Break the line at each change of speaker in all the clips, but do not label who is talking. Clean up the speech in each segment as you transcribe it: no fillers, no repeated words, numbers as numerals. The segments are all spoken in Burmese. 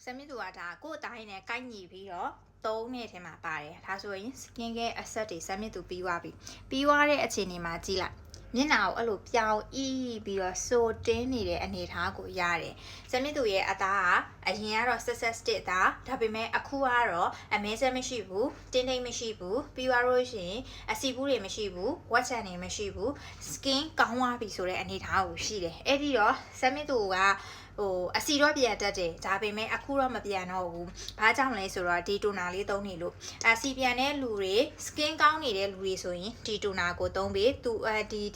Semi to ada go dine a canny video, don't need him a barrier. Has win, skin get a set semi to be wabi. Be worried at any mazilla. မျက်နှာကိုအဲ့လိုပြောင်းအီးပြီးတော့စိုးတင်းနေတဲ့အနေအထားကိုရတယ်။စမစ်သူရဲ့အသားကအရင်ကတော့ဆက်ဆက်တစ်သားဒါပေမဲ့အခုကတော့အမဲဆက်မရှိဘူးတင်းတိမ်မရှိဘူးပြီးသွားလို့ရှိရင်အစီဘူးတွေမရှိဘူးဝက်ချန်တွေမရှိဘူး skin ကောင်းသွားပြီဆိုတဲ့အနေအထားကိုရှိတယ်။အဲ့ဒီတော့စမစ်သူကအစီတော့ပြန်တက်တယ်ဒါပေမဲ့အခုတော့မပြန်တော့ဘူး။ဘာကြောင့်လဲဆိုတော့ဒီတိုနာလေးသုံးနေလို့အစီပြန်တဲ့လူတွေ skin ကောင်းနေတဲ့လူတွေဆိုရင်ဒီတိုနာကိုသုံးပြီးသူ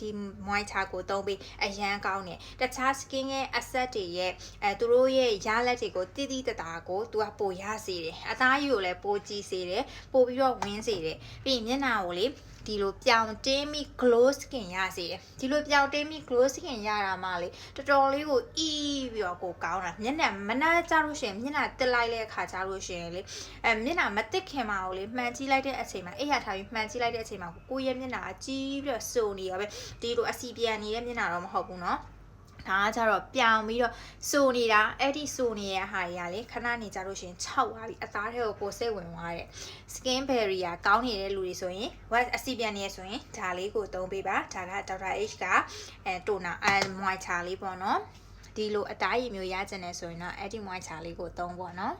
ဒီ moisture ကိုသုံးပြီးအရန်ကောင်းတယ်တခြား skin ရဲ့ asset တွေရဲ့သူတို့ရဲ့ရလက်တွေကိုတိတိတတာကိုသူကပိုရစေတယ်အသားရည်ကိုလည်းပိုကြည့်စေတယ်ပိုပြီးတော့ဝင်းစေတယ်ပြီးရင်မျက်နှာကိုလေဒီလိုပြောင်းတင်းပြီး glow skin ရစေတယ်ဒီလိုပြောင်းတင်းပြီး glow skin ရတာမှလေတော်တော်လေးကိုအီးပြီးတော့ကိုကောင်းတာမျက်နှာမနှားကြလို့ရှိရင်မျက်နှာတက်လိုက်တဲ့အခါကြလို့ရှိရင်လေမျက်နှာမတက်ခင်မှာကိုလေမှန်ကြည့်လိုက်တဲ့အချိန်မှာအိပ်ရထားပြီးမှန်ကြည့်လိုက်တဲ့အချိန်မှာကိုယ့်ရဲ့မျက်နှာအကြီးပြီးတော့စုံနေရပဲဒီလိုအစီပြန်နေတဲ့မျက်နှာတော့မဟုတ်ဘူးเนาะဒါကကြတော့ပြောင်းပြီးတော့စိုးနေတာအဲ့ဒီစိုးနေတဲ့ဟာကြီးကလေခဏနေကြလို့ရှိရင်6သွားပြီအသားထဲကိုပိုစိတ်ဝင်သွားတဲ့ skin barrier ကောင်းနေတဲ့လူတွေဆိုရင် wax အစီပြန်နေဆိုရင်ဒါလေးကိုသုံးပေးပါဒါက Dr. H ကတိုနာmoisture လေးပေါ့နော်ဒီလိုအသားရည်မျိုးရကျင်နေဆိုရင်တော့အဲ့ဒီ moisture လေးကိုသုံးပေါ့နော်